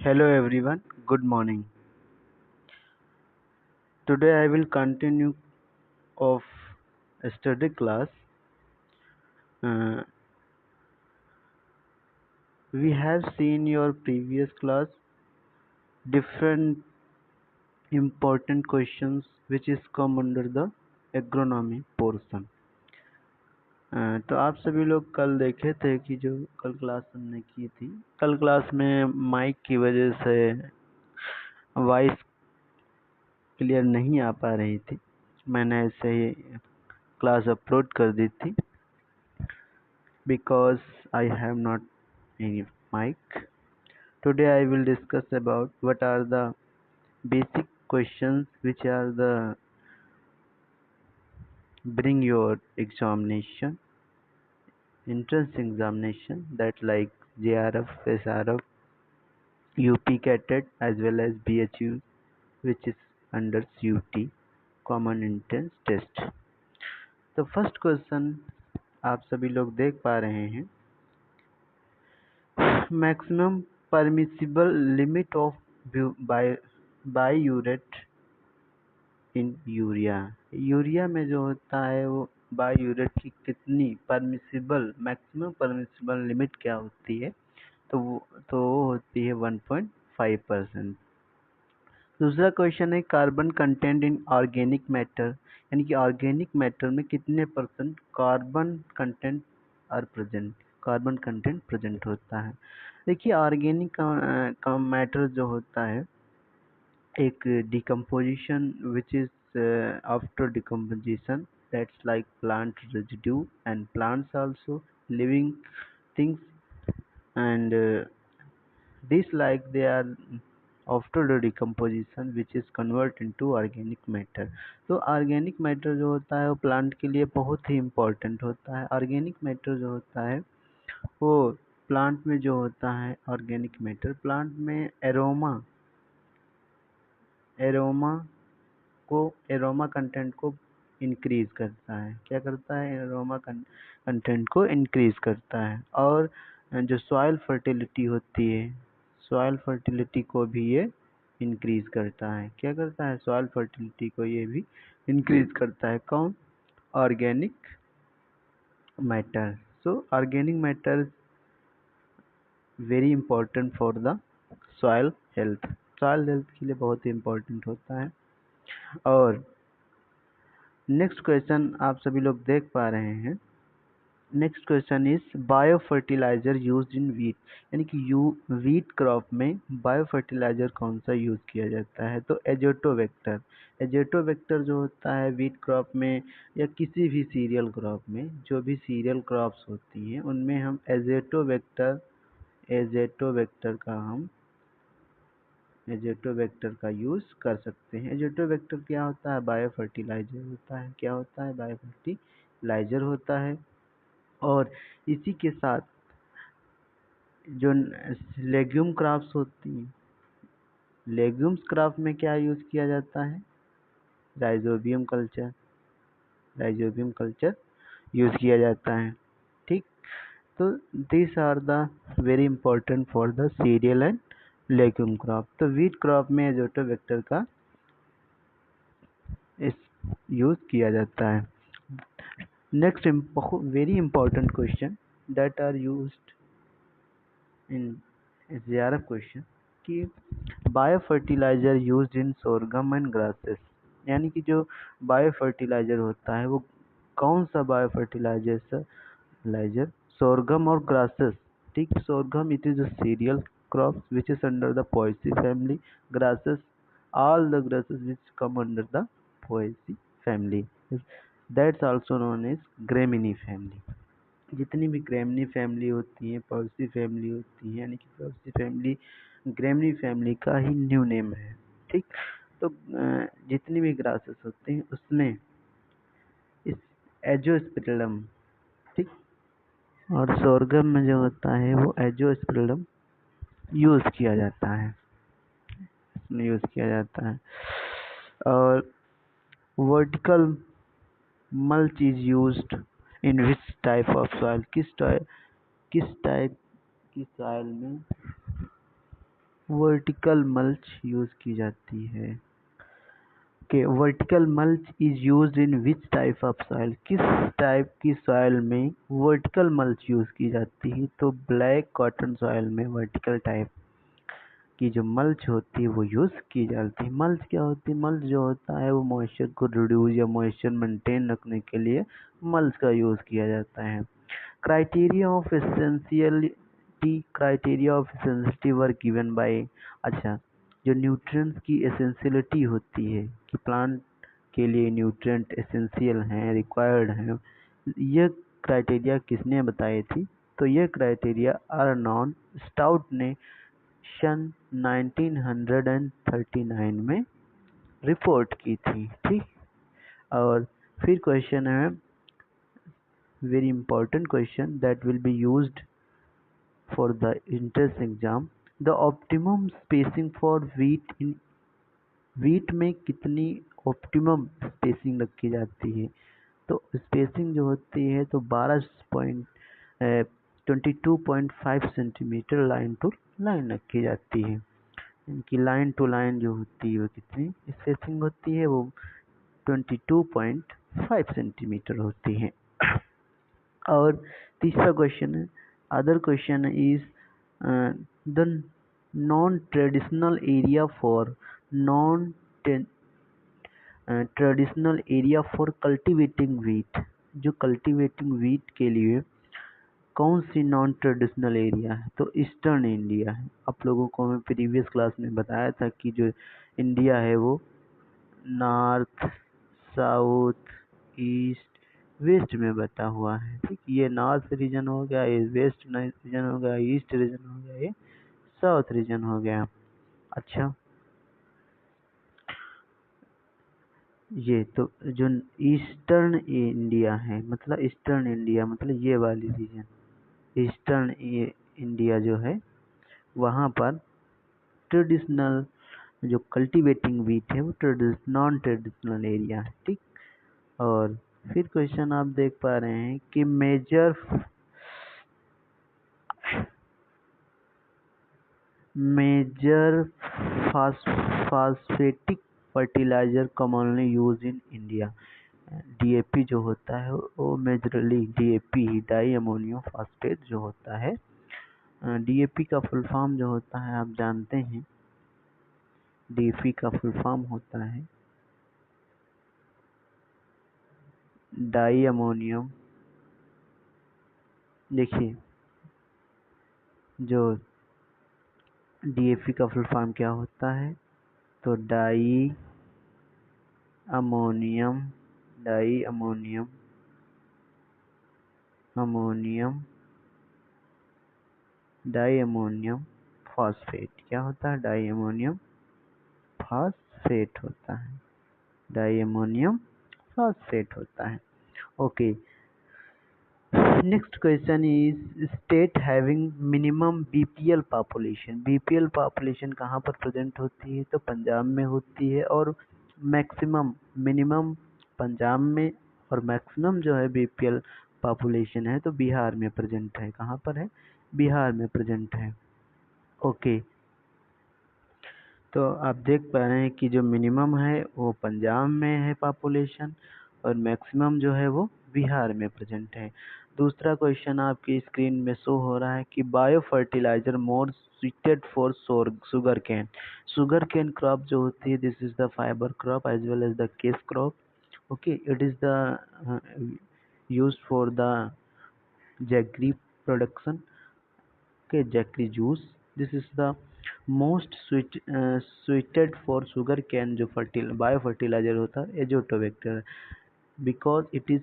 Hello everyone, good morning. Today I will continue of a study class. Uh, we have seen your previous class different important questions which is come under the agronomy portion. तो आप सभी लोग कल देखे थे कि जो कल क्लास हमने की थी, कल क्लास में माइक की वजह से वॉइस क्लियर नहीं आ पा रही थी। मैंने ऐसे ही क्लास अपलोड कर दी थी because I have not any mic. Today I will discuss about what are the basic questions which are the bring your examination, entrance examination, that like JRF, SRF, UP cadet as well as BHU which is under CUT common entrance test. तो first question आप सभी लोग देख पा रहे हैं, maximum permissible limit of biuret in urea में जो होता है वो बायूरेट की कितनी परमिसिबल मैक्सिमम परमिसिबल लिमिट क्या होती है, वो होती है 1.5%। दूसरा क्वेश्चन है carbon content in organic matter, यानी कि ऑर्गेनिक मैटर में कितने परसेंट कार्बन कंटेंट प्रेजेंट होता है। देखिए ऑर्गेनिक का मैटर जो होता है एक decomposition which is after decomposition, that's like plant residue and plants also living things and this like they are after the decomposition which is convert into organic matter। तो organic matter जो होता है वो plant के लिए बहुत ही important होता है। ऑर्गेनिक मैटर जो होता है वो प्लांट में जो होता है ऑर्गेनिक मैटर प्लांट में एरोमा एरोमा कंटेंट को इंक्रीज करता है। क्या करता है? एरोमा कंटेंट को इंक्रीज करता है। और जो सॉइल फर्टिलिटी होती है, सॉइल फर्टिलिटी को भी ये इंक्रीज करता है। क्या करता है? सॉइल फर्टिलिटी को ये भी इंक्रीज करता है। कौन? Organic matter. So organic matter very important for the soil health, soil health के लिए बहुत ही इंपॉर्टेंट होता है। और नेक्स्ट क्वेश्चन आप सभी लोग देख पा रहे हैं, next question is bio fertiliser use in wheat, यानी कि वीट क्रॉप में बायो फर्टिलाइजर कौन सा यूज किया जाता है। तो एजोटोवेक्टर। एजोटोवेक्टर जो होता है वीट क्रॉप में या किसी भी सीरियल क्रॉप में, जो भी सीरियल क्रॉप्स होती हैं उनमें हम एजेटोवेक्टर का यूज कर सकते हैं। एजेटोवेक्टर क्या होता है? बायो फर्टिलाइजर होता है। क्या होता है? बायो फर्टिलाइजर होता है। और इसी के साथ जो लेग्यूम क्रॉप्स होती हैं, लेग्यूम्स क्रॉप में क्या यूज किया जाता है? राइजोबियम कल्चर यूज किया जाता है। ठीक, तो this are the very important for the cereal and legume crop. तो वीट क्रॉप में एजोटोवेक्टर का इस यूज किया जाता है। Next very important question that are used in JRF question कि bio fertiliser used in sorghum and grasses, यानी कि जो बायो फर्टिलाइजर होता है वो कौन सा बायो फर्टिलाइजर? सोरगम और ग्रासेस। ठीक, sorghum it is a cereal crop which is under the Poaceae family. Grasses, all the grasses which come under the Poaceae family, that's also known as Gramineae family। जितनी भी ग्रेमनी family होती है, पर्सी family होती है, यानी कि पर्सी family ग्रेमनी family का ही new name है। ठीक, तो जितनी भी ग्रासेस होते हैं उसमें इस एजोस्पिरिलम, ठीक, और सोरगम में जो होता है वो एजोस्पिरिलम यूज किया जाता है, इसमें यूज किया जाता है। और vertical mulch is used in which type of soil, किस टाइप की सॉइल में वर्टिकल मल्च यूज की जाती है। कि vertical mulch is used in which type of soil, किस टाइप की सॉइल में वर्टिकल मल्च यूज की जाती है? तो ब्लैक कॉटन सॉइल में वर्टिकल टाइप की जो मल्च होती है वो यूज की जाती है। मल्च क्या होती है? मल्च जो होता है वो मॉइस्चर को रिड्यूस या मॉइस्चर मेंटेन रखने के लिए मल्च का यूज किया जाता है। Criteria of essentiality, criteria of essentiality were given by, अच्छा, जो न्यूट्रिएंट्स की एसेंशियलिटी होती है कि प्लांट के लिए न्यूट्रिएंट एसेंशियल हैं, रिक्वायर्ड हैं, यह क्राइटेरिया किसने बताई थी? तो यह क्राइटेरिया अर्नॉन स्टाउट ने सन 1939 में रिपोर्ट की थी। ठीक। और फिर क्वेश्चन है, very important question that will be used for the entrance exam, the optimum spacing for wheat in, wheat में कितनी optimum spacing रखी जाती है? तो स्पेसिंग जो होती है तो 22.5 सेंटीमीटर लाइन टू लाइन रखी जाती है। इनकी लाइन टू लाइन जो होती है वो कितनी स्पेसिंग होती है? वो 22.5 सेंटीमीटर होती है। और तीसरा क्वेश्चन है, other question is the non traditional area for non traditional area for cultivating wheat, जो कल्टीवेटिंग वीट के लिए कौन सी नॉन ट्रेडिशनल एरिया है? तो ईस्टर्न इंडिया है। आप लोगों को मैं प्रीवियस क्लास में बताया था कि जो इंडिया है वो नॉर्थ, साउथ, ईस्ट, वेस्ट में बटा हुआ है। ठीक, ये नॉर्थ रीजन हो गया, ये वेस्ट रीजन हो गया, ईस्ट रीजन हो गया, ये साउथ रीजन हो गया। अच्छा, ये तो जो ईस्टर्न इंडिया है, मतलब ईस्टर्न इंडिया मतलब ये वाली रीजन, ईस्टर्न इंडिया जो है वहाँ पर ट्रेडिशनल जो कल्टीवेटिंग वीट है वो नॉन ट्रेडिशनल एरिया है। ठीक। और फिर क्वेश्चन आप देख पा रहे हैं कि major phosphatic fertiliser commonly use in India, DAP जो होता है वो majorly DAP di ammonium phosphate जो होता है, डीएपी का फुल फॉर्म जो होता है आप जानते हैं, डीएपी का फुल फॉर्म होता है डाई अमोनियम। देखिए, जो डीएपी का फुल फॉर्म क्या होता है? तो di ammonium, di ammonium, di ammonium phosphate. क्या होता है? डाई अमोनियम फॉस्फेट होता है, डाई अमोनियम फॉस्फेट होता है। Okay, next question is state having minimum BPL population, BPL population कहाँ पर प्रेजेंट होती है? तो पंजाब में होती है, और मैक्सिमम, मिनिमम पंजाब में, और मैक्सिमम जो है बीपीएल पॉपुलेशन है तो बिहार में प्रेजेंट है। कहाँ पर है? बिहार में प्रेजेंट है। ओके, तो आप देख पा रहे हैं कि जो मिनिमम है वो पंजाब में है पॉपुलेशन, और मैक्सिमम जो है वो बिहार में प्रेजेंट है। दूसरा क्वेश्चन आपकी स्क्रीन में शो हो रहा है कि bio fertiliser more suited for sugar cane, sugar cane crop जो होती है, this is the fibre crop as well as the cash crop. Okay, it is the use for the jaggery production के jaggery juice, this is the most suited for sugar cane. जो bio fertiliser होता है azotobacter, because it is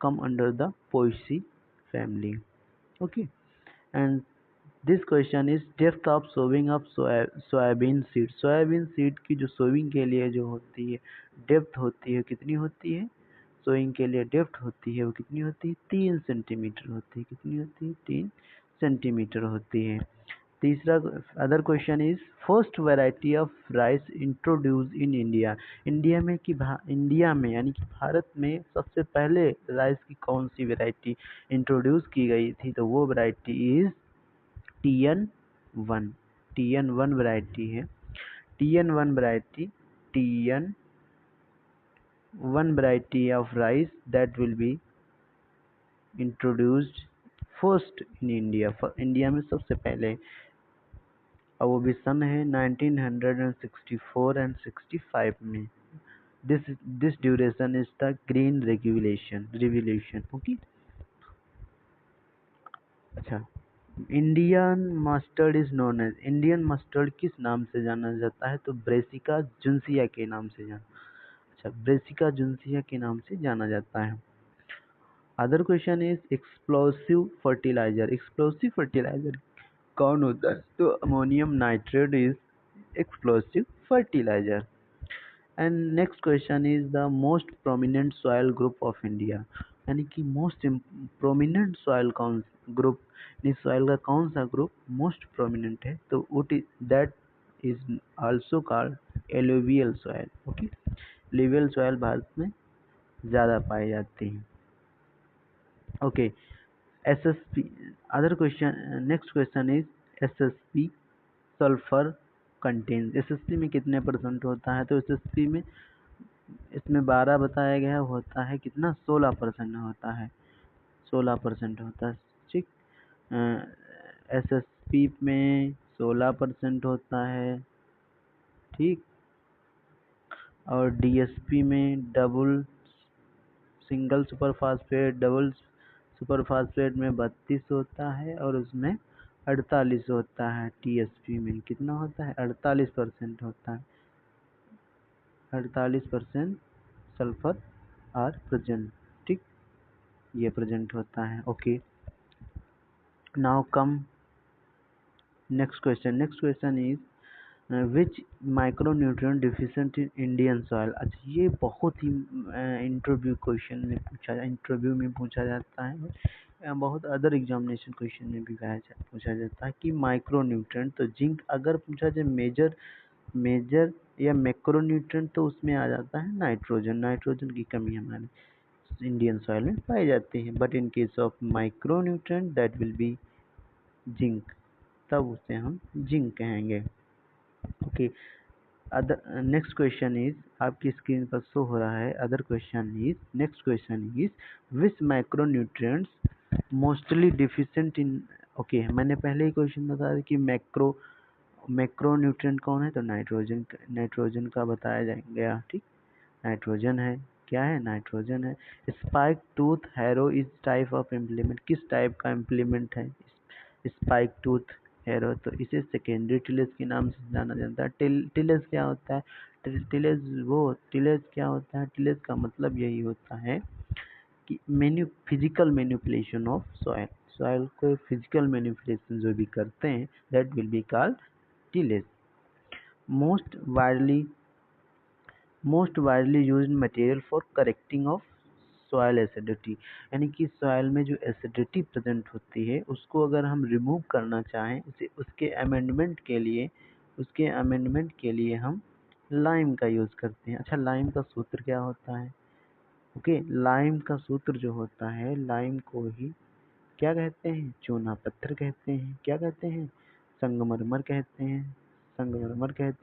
come under the poaceae family. Okay, and this question is depth of sowing of soybean seed, soybean seed की जो sowing के लिए जो होती है डेप्थ होती है, कितनी होती है? सोइंग के लिए डेप्थ होती है वो कितनी होती है? 3 सेंटीमीटर होती है। कितनी होती है? 3 सेंटीमीटर होती है। तीसरा, other question is first variety of rice introduce in India, India में इंडिया में यानी कि भारत में सबसे पहले राइस की कौन सी वैरायटी इंट्रोड्यूस की गई थी? तो वो variety is TN1। TN1 variety है, TN1 variety, TN1 variety of rice that will be introduced first in India, India में सबसे पहले, और वो भी सन है 1964 एंड 65 में। This duration is the green revolution. Okay, अच्छा, Indian mustard is known as, Indian mustard किस नाम से जाना जाता है? तो ब्रेसिका जुन्सिया के नाम से अच्छा, ब्रेसिका जुन्सिया के नाम से जाना जाता है। Other question is explosive fertiliser, explosive fertiliser कौन होता है? तो ammonium nitrate is explosive fertiliser. And next question is the most prominent soil group of India, यानी कि मोस्ट प्रोमिनेंट सॉइल कौन ग्रुप, इस सॉइल का कौन सा ग्रुप मोस्ट प्रोमिनेंट है? तो that is also called alluvial soil. Okay, alluvial soil Bharat में ज़्यादा पाई जाती है। Okay, SSP, other question, next question is SSP sulphur contain, SSP में कितने परसेंट होता है? तो SSP में, इसमें 12 बताया गया होता है, कितना? 16% होता है, 16% होता है। ठीक, SSP में 16% होता है, ठीक, और DSP में double single super phosphate, double super phosphate में 32 होता है, और उसमें 48 होता है। TSP में कितना होता है? 48% होता है, 48% सल्फर आर प्रेजेंट, ठीक, ये प्रेजेंट होता है। Okay, now come next question is which micronutrient deficient in Indian soil. अच्छा, ये बहुत ही इंटरव्यू में पूछा जाता है, बहुत अदर एग्जामिनेशन क्वेश्चन में भी पूछा जाता है कि माइक्रोन्यूट्रिएंट, तो जिंक अगर पूछा जाए मेजर या मैक्रोन्यूट्रिएंट, तो उसमें आ जाता है नाइट्रोजन की कमी हमारे इंडियन सॉइल में पाई जाती है। But in case of micronutrient that will be zinc, तब उसे हम जिंक कहेंगे। Okay, other next question is, आपकी स्क्रीन पर शो हो रहा है, other question is, next question is which micronutrients mostly deficient in. Okay, मैंने पहले ही क्वेश्चन बताया कि मैक्रोन्यूट्रिएंट कौन है? तो नाइट्रोजन का बताया गया, ठीक, नाइट्रोजन है, क्या है? नाइट्रोजन है। Spike tooth harrow is type of implement, किस टाइप का इम्प्लीमेंट है स्पाइक टूथ हैरो? तो इसे सेकेंडरी टिलेज के नाम से जाना जाता है। टिलेज क्या होता है? टिलेज क्या होता है? टिलेज का मतलब यही होता है कि फिजिकल मैनिपुलेशन ऑफ सॉइल को फिजिकल मैनिपुलेशन जो भी करते हैं that will be called tillage. Most widely used material for correcting of soil acidity, यानी कि सॉइल में जो एसिडिटी प्रेजेंट होती है उसको अगर हम रिमूव करना चाहें, उसके अमेंडमेंट के लिए हम लाइम का यूज़ करते हैं। अच्छा, लाइम का सूत्र क्या होता है? ओके, लाइम का सूत्र जो होता है, लाइम को ही क्या कहते हैं? चूना पत्थर कहते हैं। क्या कहते हैं? संगमरमर कहते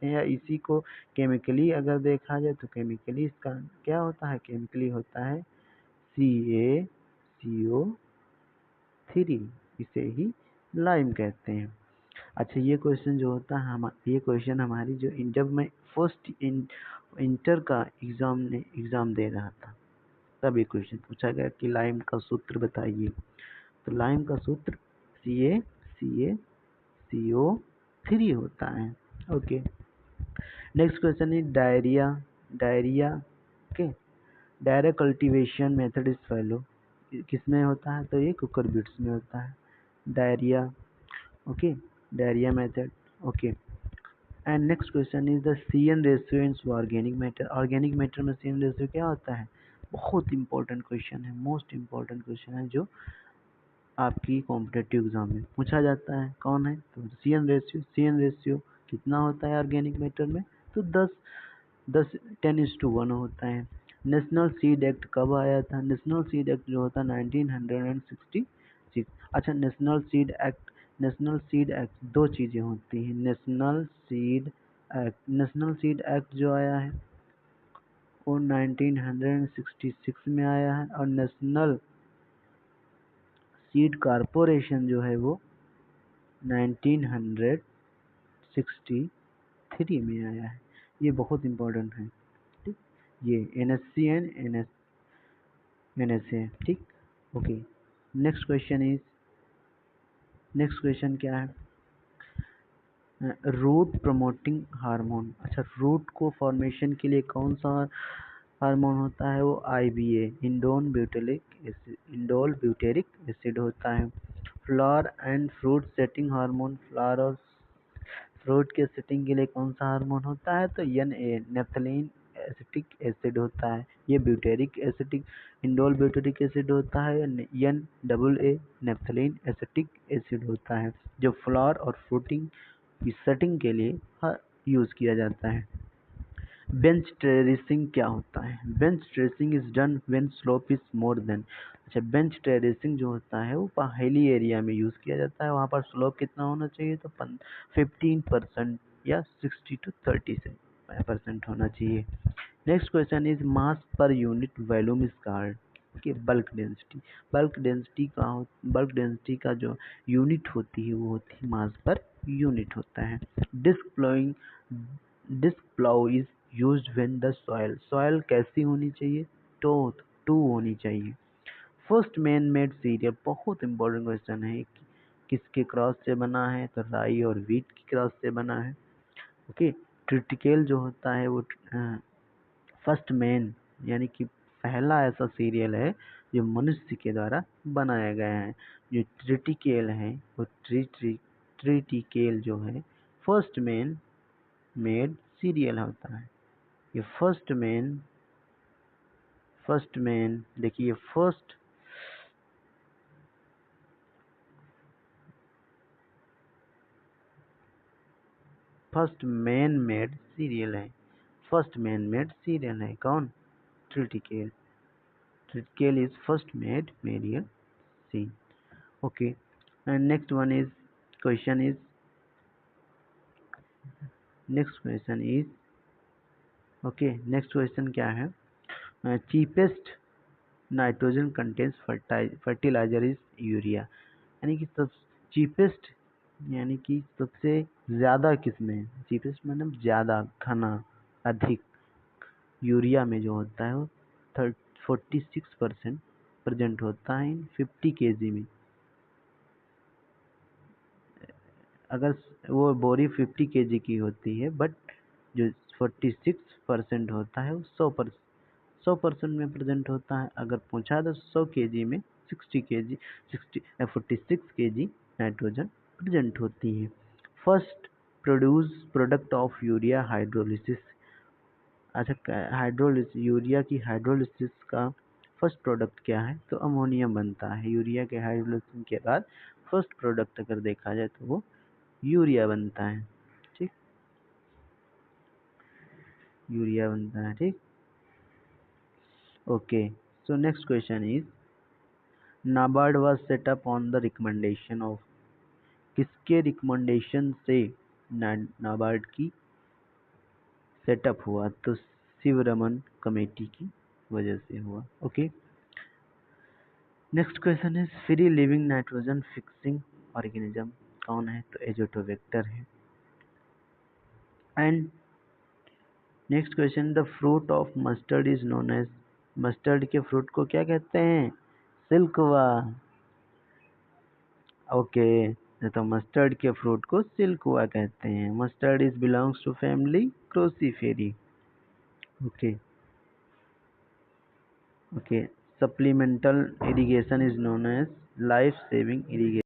हैं, या इसी को केमिकली अगर देखा जाए तो केमिकली इसका क्या होता है? केमिकली होता है CaCO3, इसे ही लाइम कहते हैं। अच्छा, ये क्वेश्चन जो होता है ये क्वेश्चन हमारी जो जब मैं फर्स्ट इंटर का एग्जाम दे रहा था तब ये क्वेश्चन पूछा गया कि लाइम का सूत्र बताइए। तो लाइम का सूत्र CaCO3 होता है। Okay, next question is diarrhoea. Okay, डायरा cultivation method is follow, किसमें होता है? तो ये कुकुरबिट्स में होता है diarrhoea. Okay, diarrhoea method. Okay, and next question is the CN ratio in organic matter, organic matter में CN रेशियो क्या होता है? बहुत इंपॉर्टेंट क्वेश्चन है, मोस्ट इंपॉर्टेंट क्वेश्चन है जो आपकी कॉम्पिटेटिव एग्जाम में पूछा जाता है। कौन है? तो CN रेशियो कितना होता है ऑर्गेनिक मैटर में? तो 10:1 होता है। नेशनल सीड एक्ट कब आया था? नेशनल सीड एक्ट जो होता है 1966। अच्छा, national seed act national seed act, दो चीज़ें होती हैं। नेशनल सीड एक्ट जो आया है वो 1966 में आया है, और नेशनल सीड कॉरपोरेशन जो है वो 1963 में आया है। ये बहुत इम्पोर्टेंट है, ठीक। ये NSC एंड NSA, ठीक। ओके, नेक्स्ट क्वेश्चन क्या है? Root promoting hormone. अच्छा, रूट को फॉर्मेशन के लिए कौन सा हार्मोन होता है? वो IBA, इंडोल ब्यूटेरिक एसिड होता है। Flower and fruit setting hormone, flower और फ्रूट के सेटिंग के लिए कौन सा हार्मोन होता है? तो NA, नेफ्थलीन एसिटिक एसिड होता है। ये butyric acetic indole butyric acid होता है। NAA, नेफ्थलीन एसिटिक एसिड होता है, जो फ्लावर और फ्रूटिंग की सेटिंग के लिए यूज किया जाता है। बेंच टेरेसिंग क्या होता है? Bench terracing is done when slope is more than. अच्छा, बेंच टेरेसिंग जो होता है वो पहाड़ी एरिया में यूज किया जाता है। वहाँ पर स्लोप कितना होना चाहिए? तो 15% या 60 to 30% होना चाहिए। Next question is mass per unit volume is called कि बल्क डेंसिटी। बल्क डेंसिटी का जो यूनिट होती है वो होती है मास पर यूनिट होता है। Disc plough is used when the soil कैसी होनी चाहिए? टू होनी चाहिए। फर्स्ट मैन मेड सीरियल, बहुत इंपॉर्टेंट क्वेश्चन है। किसके क्रॉस से बना है? तो राई और वीट की क्रॉस से बना है। ओके, ट्रिटिकेल जो होता है वो फर्स्ट मैन यानी कि पहला ऐसा सीरियल है जो मनुष्य के द्वारा बनाया गया है। जो ट्रिटिकेल है वो ट्रिटिकेल जो है फर्स्ट मैन मेड सीरियल होता है। ये फर्स्ट मैन देखिए फर्स्ट मैन मेड सीरियल है। फर्स्ट मैन मेड सीरियल है कौन? Triticale. Triticale is first made cereal सी। Okay, and question is next question is okay, next question क्या है? Cheapest nitrogen contents fertiliser is urea. यानी कि सब चीपेस्ट यानी कि सबसे ज़्यादा किसमें? चीपेस्ट मतलब ज़्यादा, घना, अधिक। यूरिया में जो होता है वो 46% प्रेजेंट होता है इन 50 kg में। अगर वो बोरी 50 kg की होती है, बट जो 46% होता है वो 100% में प्रेजेंट होता है। अगर पूछा तो 100 kg में 46 kg नाइट्रोजन प्रेजेंट होती है। First product of urea hydrolysis. अच्छा, यूरिया की हाइड्रोलिसिस का फर्स्ट प्रोडक्ट क्या है? तो अमोनियम बनता है। यूरिया के हाइड्रोलिसिस के बाद फर्स्ट प्रोडक्ट अगर देखा जाए तो वो यूरिया बनता है, ठीक। यूरिया बनता है, ठीक। Okay, so next question is NABARD was set up on the recommendation of. किसके रिकमेंडेशन से नाबार्ड की सेटअप हुआ? तो शिवरमन कमेटी की वजह से हुआ। Okay, next question is free living nitrogen fixing organism कौन है? तो एजोटोबैक्टर है। And next question, the fruit of mustard is known as. Mustard के फ्रूट को क्या कहते हैं? सिल्कवा। ओके, तो मस्टर्ड के फ्रूट को सिल्कवा कहते हैं। Mustard is belongs to family cruciferae. Okay, okay, supplemental irrigation is known as life saving irrigation.